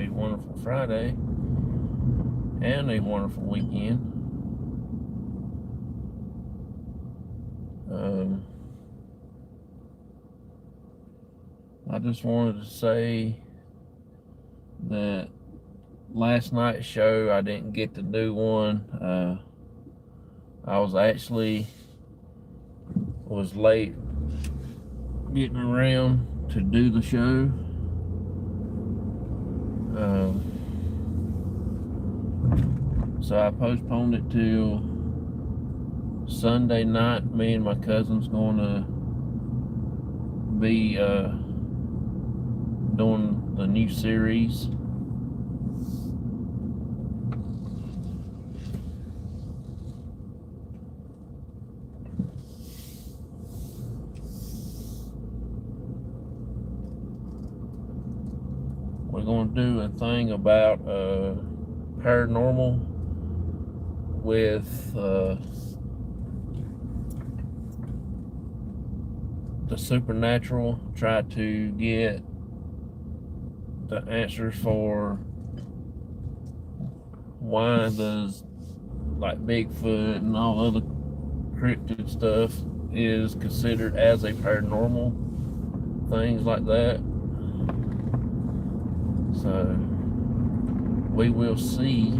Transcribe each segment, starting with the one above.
a wonderful Friday and a wonderful weekend. I just wanted to say that last night's show I didn't get to do one. I was late getting around to do the show. So I postponed it till Sunday night. Me and my cousin's going to be doing the new series. We're going to do a thing about paranormal with the supernatural. Try to get the answers for why does like Bigfoot and all other cryptid stuff is considered as a paranormal, things like that. So we will see.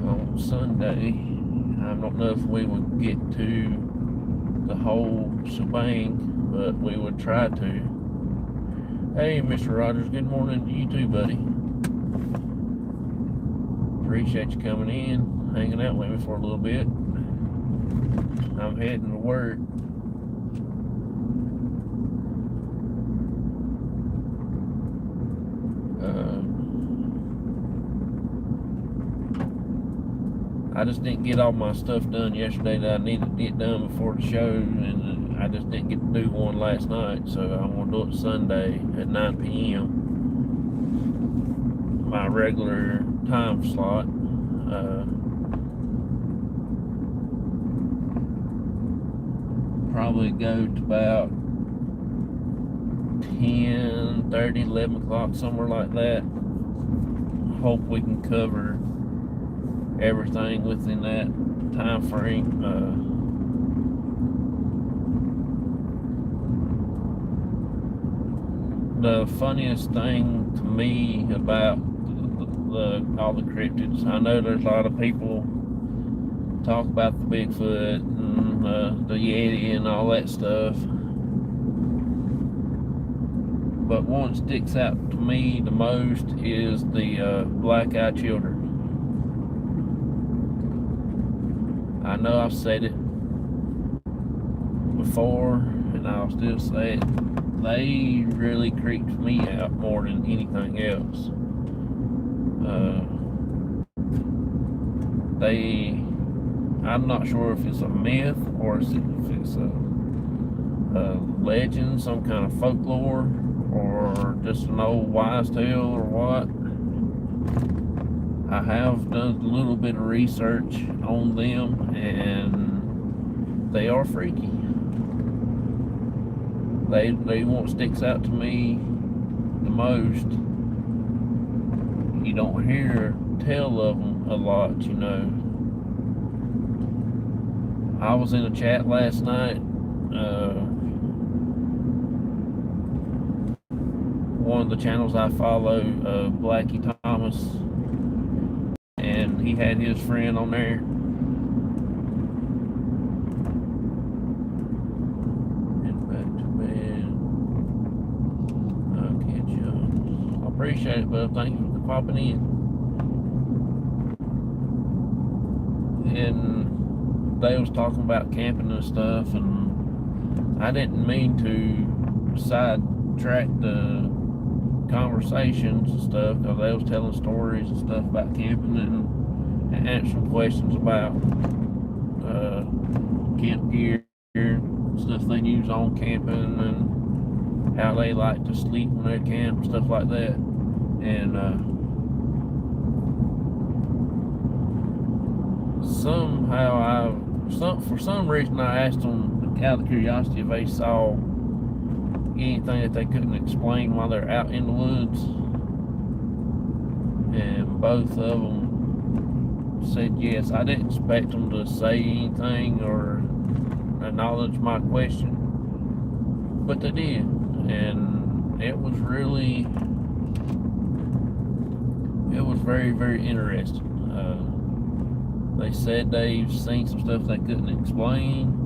On Sunday, I don't know if we would get to the whole shebang, but we would try to. Hey, Mr. Rogers, good morning to you too, buddy. Appreciate you coming in, hanging out with me for a little bit. I'm heading to work. I just didn't get all my stuff done yesterday that I needed to get done before the show, and I just didn't get to do one last night, so I'm going to do it Sunday at 9 p.m. my regular time slot. Probably go to about 10:30, 11 o'clock, somewhere like that. Hope we can cover everything within that time frame. The funniest thing to me about all the cryptids, I know there's a lot of people talk about the Bigfoot and the Yeti and all that stuff, but one that sticks out to me the most is the black-eyed children. I know I've said it before, and I'll still say it. They really creeped me out more than anything else. I'm not sure if it's a myth or if it's a legend, some kind of folklore, or just an old wise tale or what. I have done a little bit of research on them, and they are freaky. They what sticks out to me the most. You don't hear tell of them a lot, you know. I was in a chat last night. One of the channels I follow, Blackie Thomas, and he had his friend on there. And back to bed. I'll catch you. I appreciate it, but thank you for popping in. And they was talking about camping and stuff, and I didn't mean to sidetrack the conversations and stuff, because they was telling stories and stuff about camping and answering questions about camp gear, stuff they use on camping, and how they like to sleep when they camp and stuff like that. And somehow for some reason I asked them out of curiosity if they saw anything that they couldn't explain while they're out in the woods, and both of them said yes. I didn't expect them to say anything or acknowledge my question, but they did, and it was very, very interesting. They said they've seen some stuff they couldn't explain.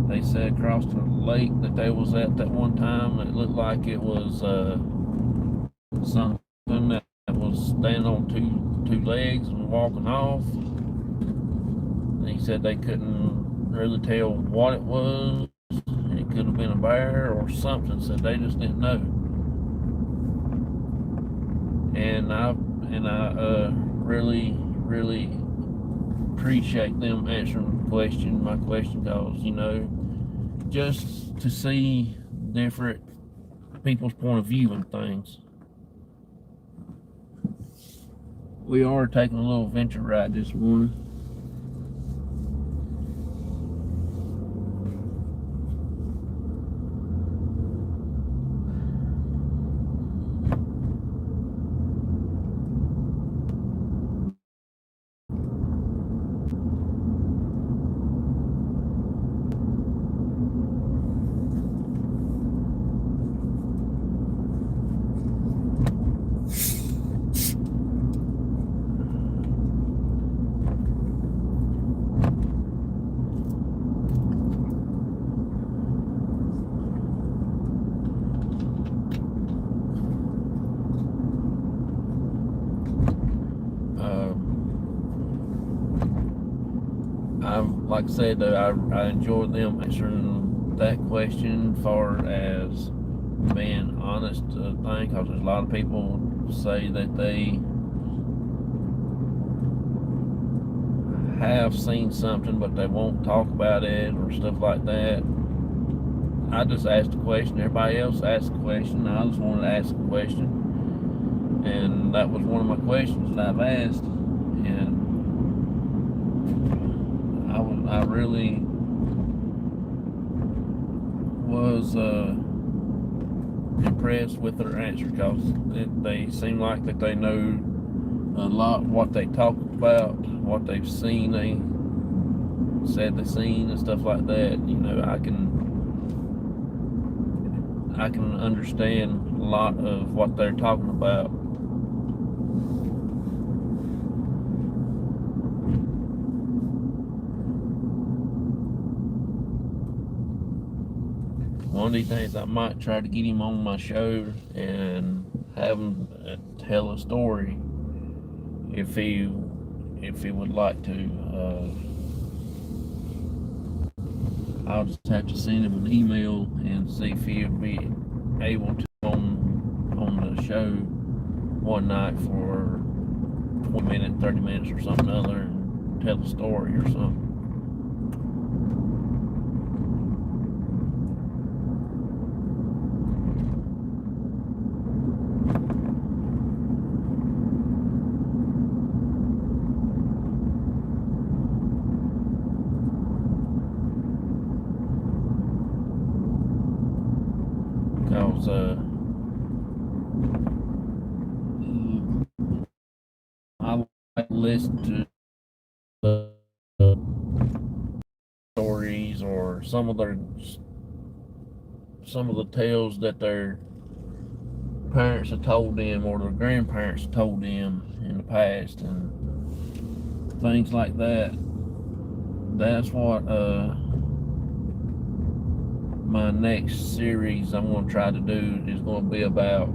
They said across the lake that they was at that one time, it looked like it was something that was standing on two legs and walking off. And he said they couldn't really tell what it was. It could have been a bear or something. Said they just didn't know. And I really appreciate them answering my question, because just to see different people's point of view on things. We are taking a little venture ride this morning. Like I said, I enjoyed them answering that question, as far as being honest thing, because there's a lot of people say that they have seen something but they won't talk about it or stuff like that. I just asked a question. Everybody else asked a question. I just wanted to ask a question, and that was one of my questions that I've asked. And I really was impressed with their answer, because they seem like that they know a lot what they talk about, what they've seen. They said they've seen and stuff like that. I can understand a lot of what they're talking about. One of these days I might try to get him on my show and have him tell a story, if he would like to. I'll just have to send him an email and see if he would be able to on the show one night for 20 minutes, 30 minutes or something other, and tell a story or something. Because I like to listen to stories, or some of the tales that their parents have told them, or their grandparents told them in the past, and things like that. That's what my next series I'm going to try to do is going to be about.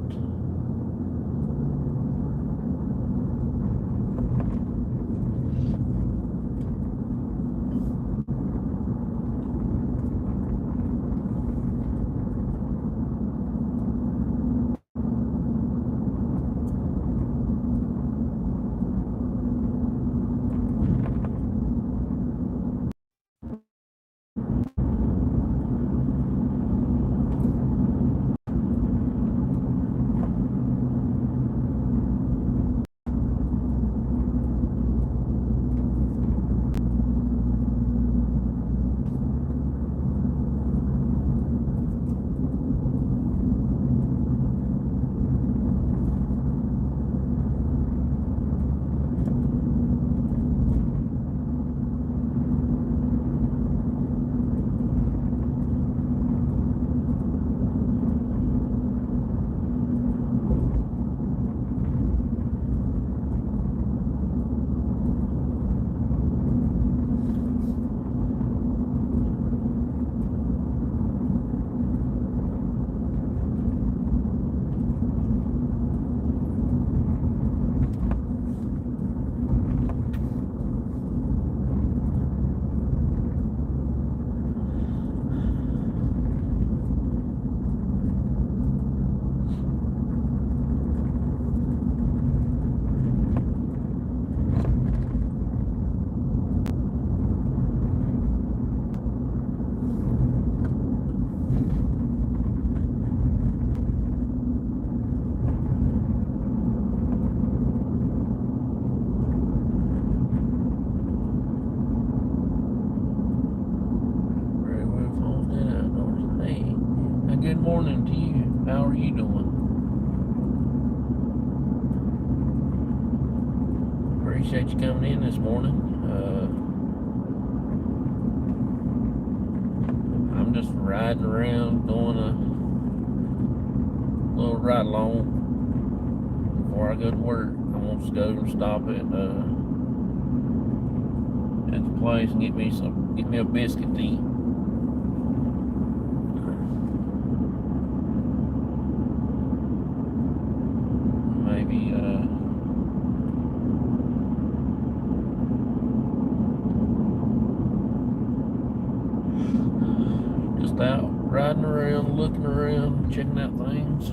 good morning to you. How are you doing? Appreciate you coming in this morning. I'm just riding around, doing a little ride along before I go to work. I want to go and stop at the place and get me a biscuit to eat. Maybe just out riding around, looking around, checking out things.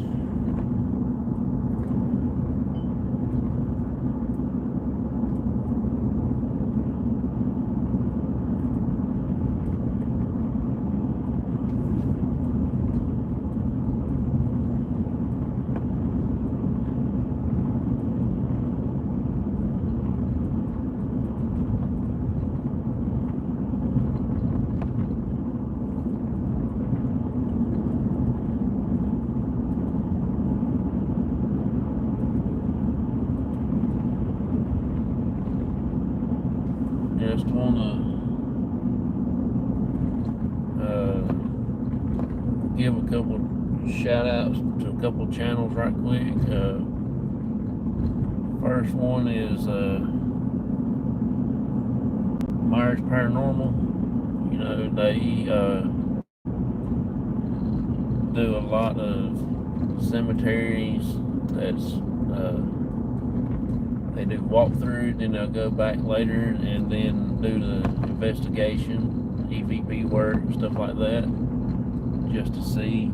Just want to give a couple shout outs to a couple channels right quick. First one is Over Paranormal. You know, they do a lot of cemeteries. They do walkthrough, then they'll go back later and then do the investigation, EVP work, stuff like that, just to see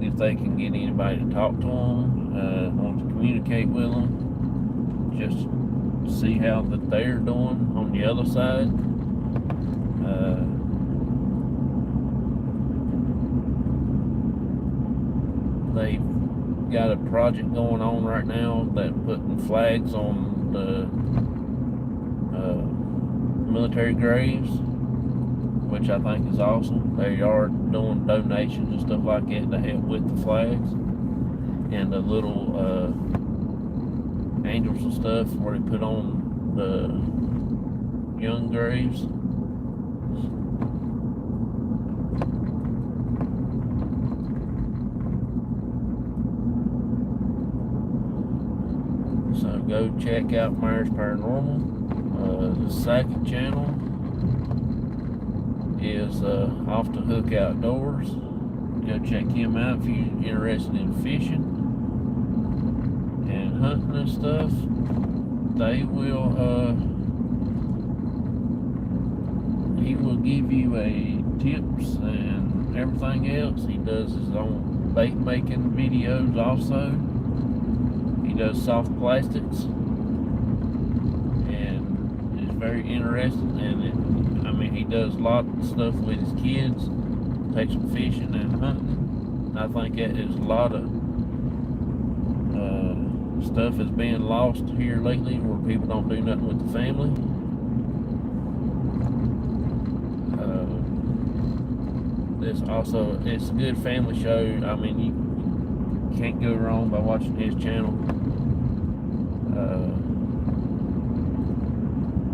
if they can get anybody to talk to them, want to communicate with them, just see how that they're doing on the other side. They've got a project going on right now that putting flags on the military graves, which I think is awesome. They are doing donations and stuff like that to help with the flags and the little angels and stuff where they put on the young graves. So go check out Myers Paranormal. The second channel is Off the Hook Outdoors. Go check him out if you're interested in fishing and hunting and stuff. They will he will give you tips and everything else. He does his own bait making videos also. He does soft plastics and is very interested in it. I mean, he does a lot of stuff with his kids, takes them fishing and hunting. I think that is a lot of stuff is being lost here lately where people don't do nothing with the family. It's a good family show. I mean, you can't go wrong by watching his channel.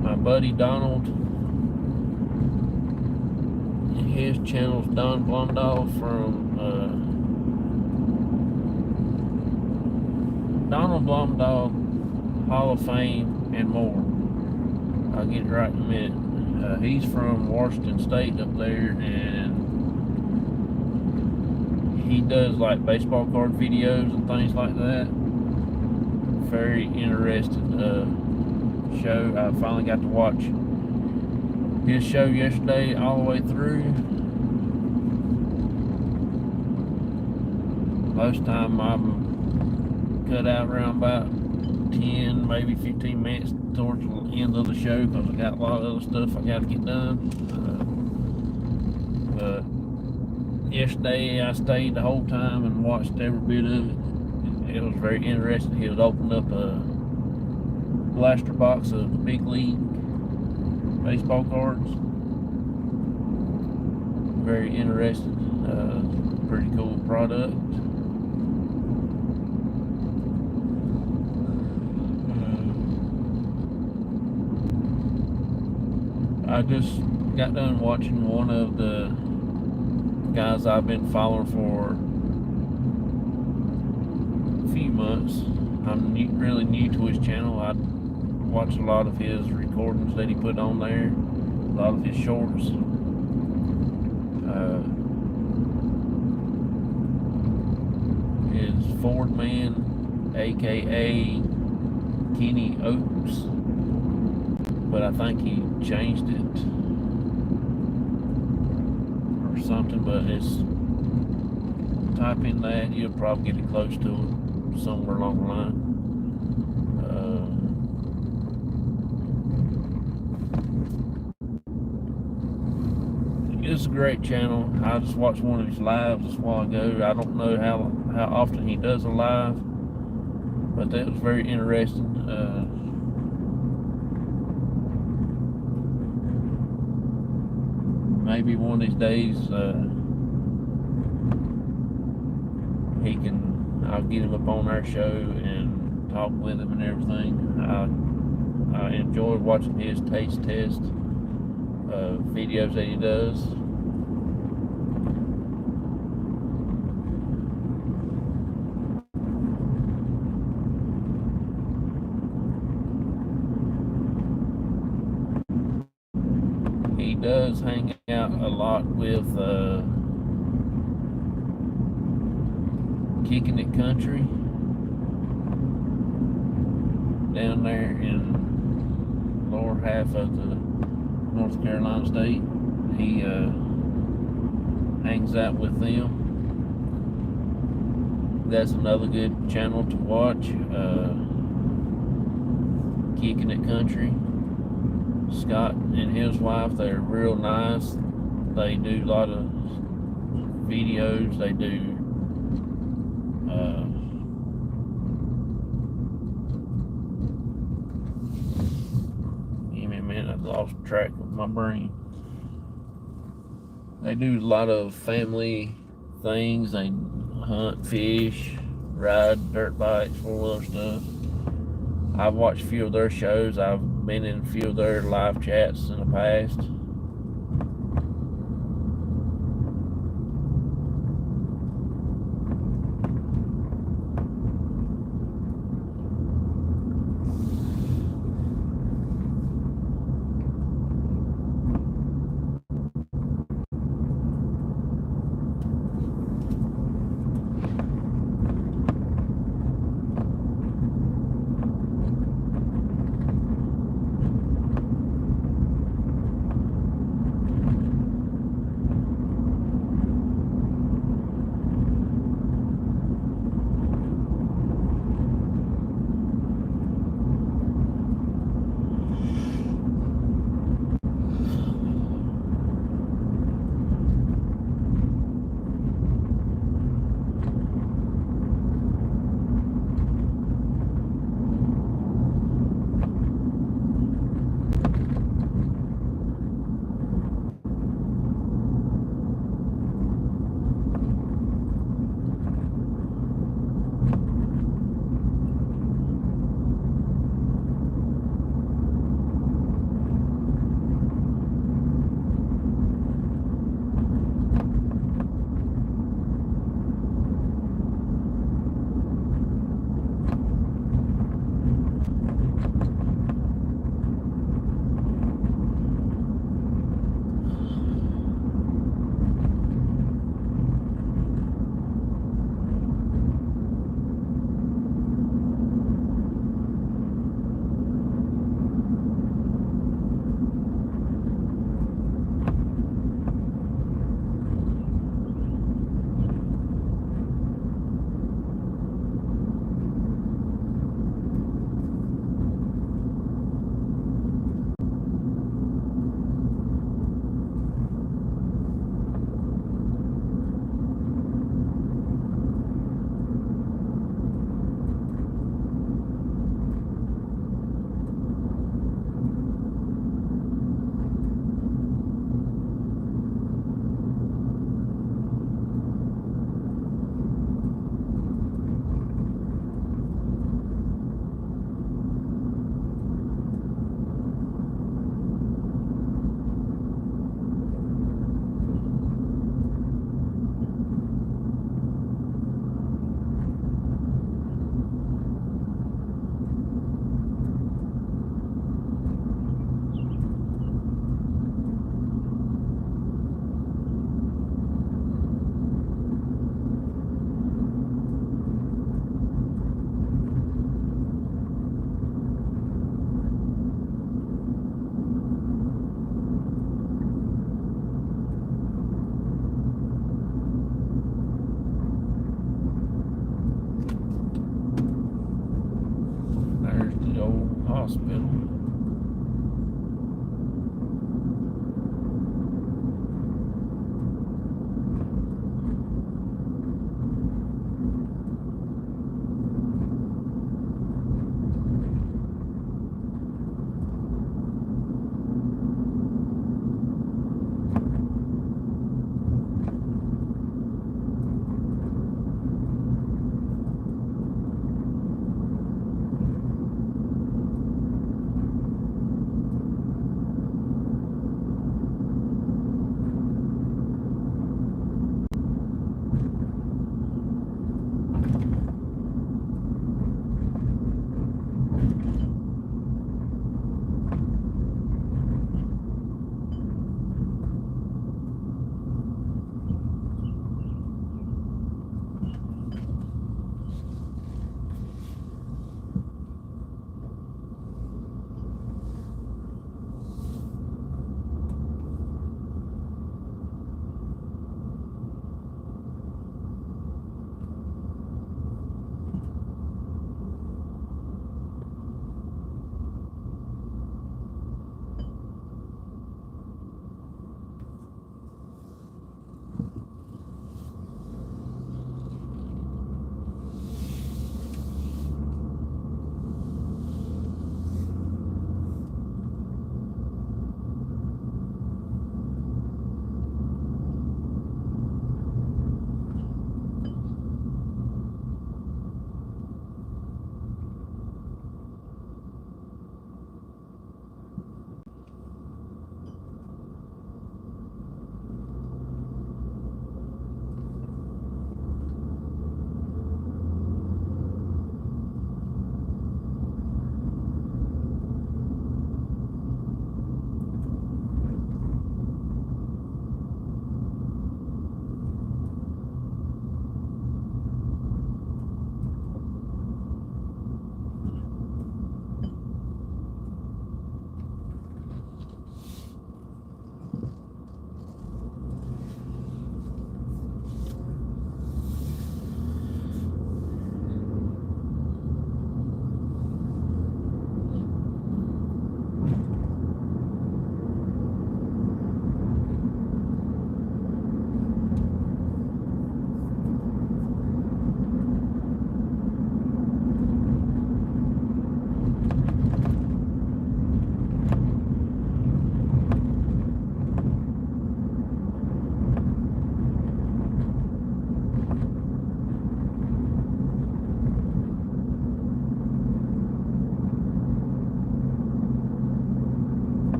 My buddy Donald, his channel's Don Blumdahl from Donald Blumdahl Hall of Fame and more. I'll get it right in a minute. He's from Washington State up there, and he does like baseball card videos and things like that. Very interesting show. I finally got to watch his show yesterday all the way through. Most time I'm cut out around about 10, maybe 15 minutes towards the end of the show because I got a lot of other stuff I got to get done. But yesterday I stayed the whole time and watched every bit of it. It was very interesting. He was opening up a blaster box of big league baseball cards. Very interesting. Pretty cool product. I just got done watching one of the guys I've been following for a few months. I'm really new to his channel. I watch a lot of his recordings that he put on there, a lot of his shorts. Is Ford Man, aka Kenny Oaks, but I think he changed it or something. But it's, type in that, you'll probably get it close to it somewhere along the line. It's a great channel. I just watched one of his lives just a while ago. I don't know how often he does a live, but that was very interesting. Maybe one of these days I'll get him up on our show and talk with him and everything. I enjoy watching his taste test videos that he does. He does hang out a lot with Kicking It Country down there in lower half of the North Carolina state. He hangs out with them. That's another good channel to watch. Kicking It Country. Scott and his wife, they're real nice. They do a lot of videos. They do give me a minute, I lost track of my brain. They do a lot of family things. They hunt, fish, ride dirt bikes, four-wheeler stuff. I've watched a few of their shows. I've been in a few of their live chats in the past. hospital.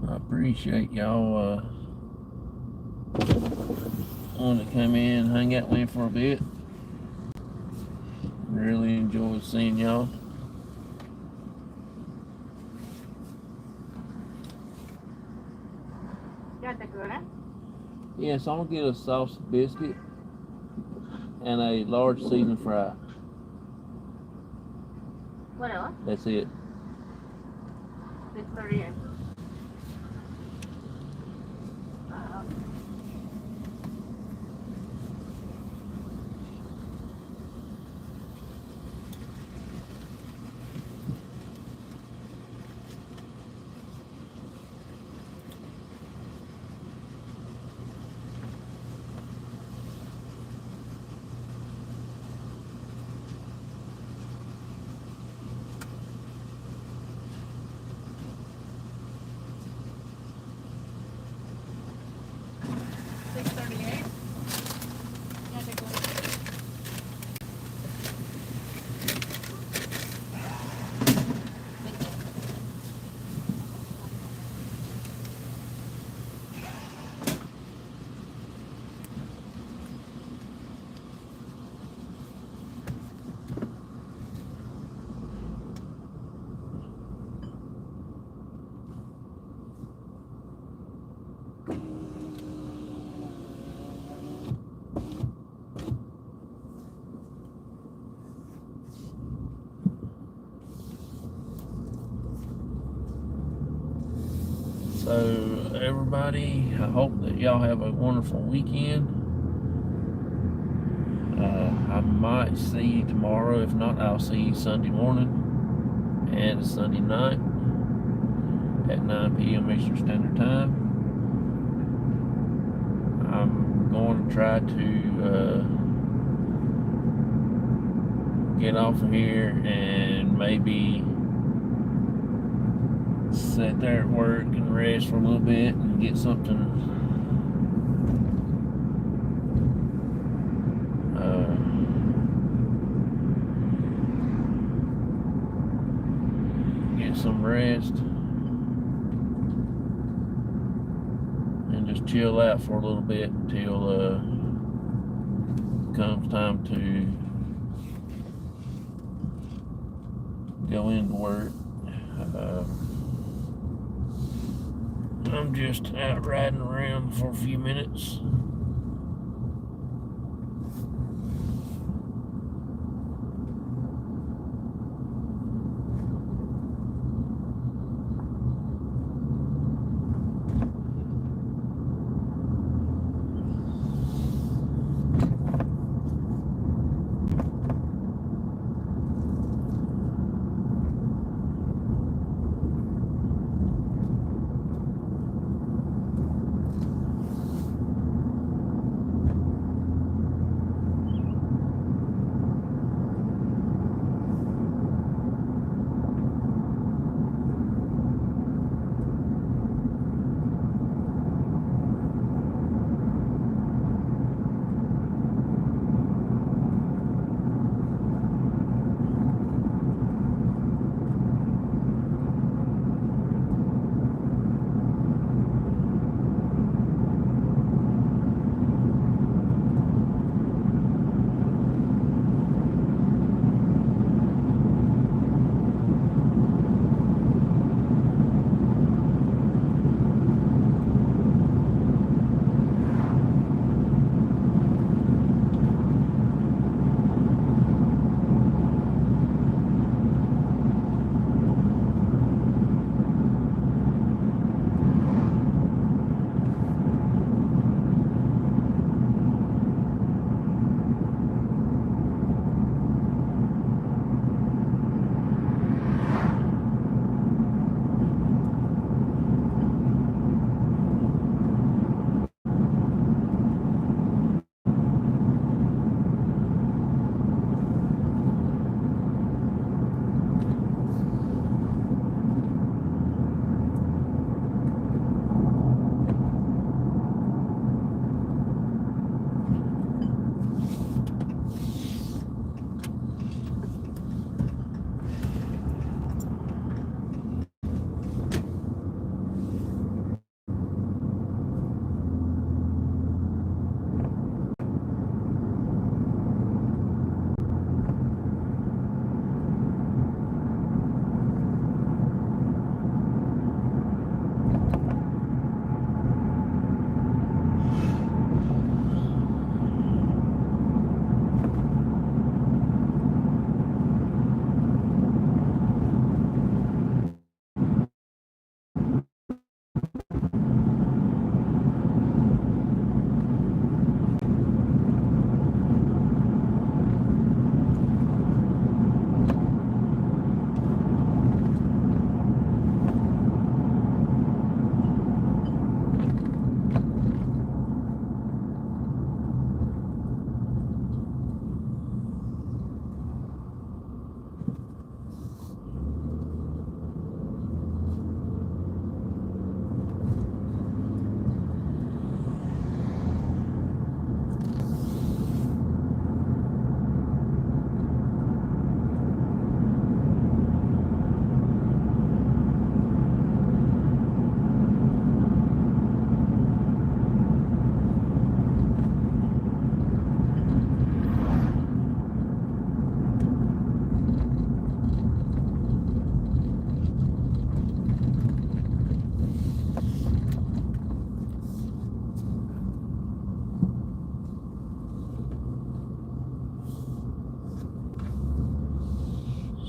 I appreciate y'all wanting to come in and hang out with me for a bit. Really enjoyed seeing y'all. Yes, I'm gonna get a sausage biscuit and a large seasoned fry. What else? That's it. Victoria. So, everybody, I hope that y'all have a wonderful weekend. I might see you tomorrow. If not, I'll see you Sunday morning and Sunday night at 9 p.m. Eastern Standard Time. I'm going to try to get off of here and maybe sit there at work and rest for a little bit and get something get some rest and just chill out for a little bit until comes time to go into work. I'm just out riding around for a few minutes.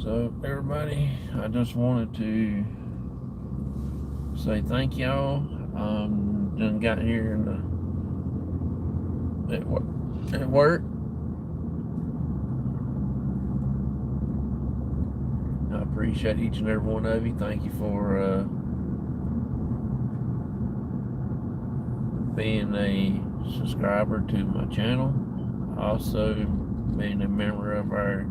So everybody, I just wanted to say thank y'all. Done got here at work. I appreciate each and every one of you. Thank you for being a subscriber to my channel. Also, being a member of our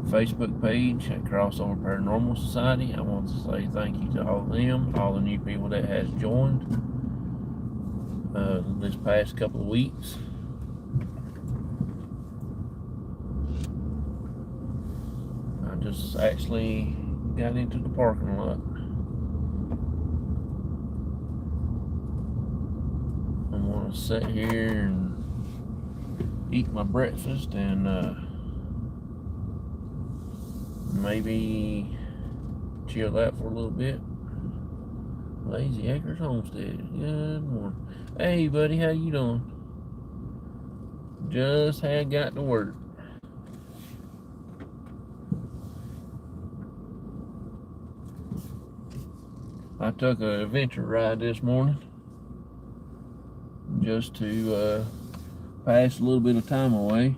Facebook page at Crossover Paranormal Society. I want to say thank you to all of them, all the new people that has joined this past couple of weeks. I just actually got into the parking lot. I'm gonna sit here and eat my breakfast and maybe chill out for a little bit. Lazy Acres Homestead. Good morning. Hey, buddy, how you doing? Just had got to work. I took an adventure ride this morning just to pass a little bit of time away.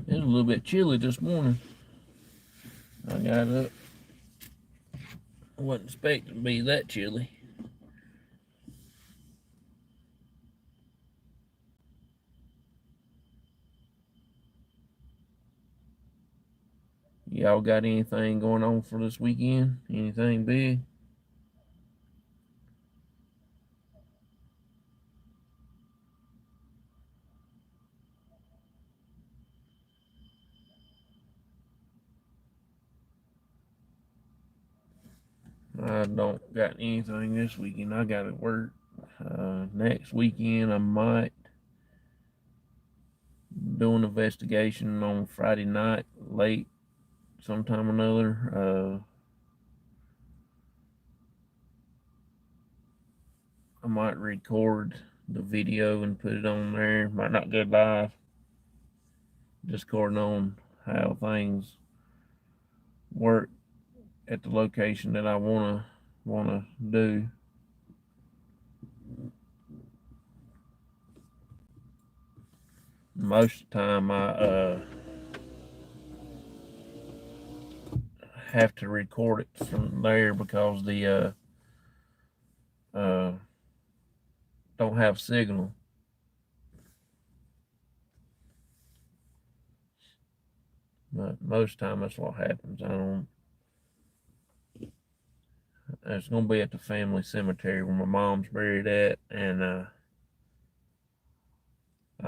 It was a little bit chilly this morning. I got up. I wasn't expecting to be that chilly. Y'all got anything going on for this weekend? Anything big? I don't got anything this weekend. I got to work. Next weekend, I might do an investigation on Friday night, late, sometime or another. I might record the video and put it on there. Might not go live. Just recording on how things work at the location that I wanna do. Most of the time, I have to record it from there because the don't have signal. But most of the time, that's what happens. It's gonna be at the family cemetery where my mom's buried at, and I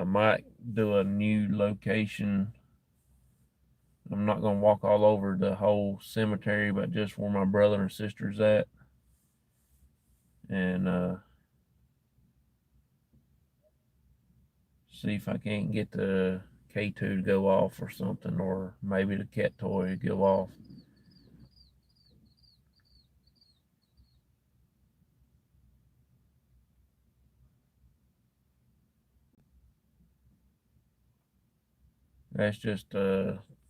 might do a new location. I'm not gonna walk all over the whole cemetery, but just where my brother and sister's at, and see if I can't get the K2 to go off or something, or maybe the cat toy to go off. That's just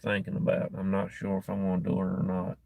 thinking about. I'm not sure if I'm gonna do it or not.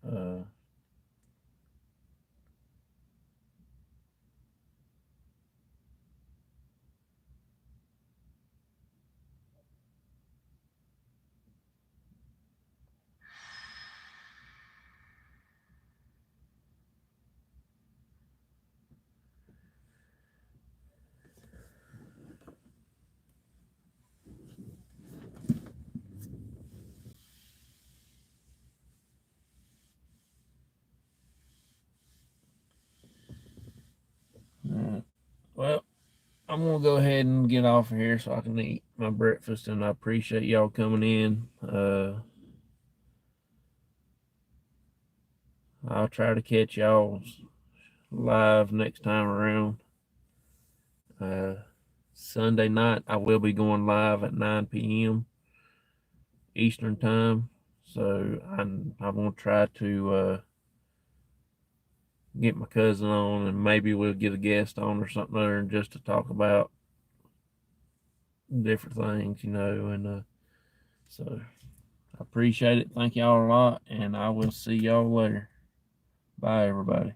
gonna go ahead and get off of here so I can eat my breakfast, and I appreciate y'all coming in. I'll try to catch y'all live next time around. Sunday night, I will be going live at 9 p.m. Eastern time. So I'm gonna try to get my cousin on, and maybe we'll get a guest on or something other, just to talk about different things, and so I appreciate it. Thank y'all a lot, and I will see y'all later. Bye, everybody.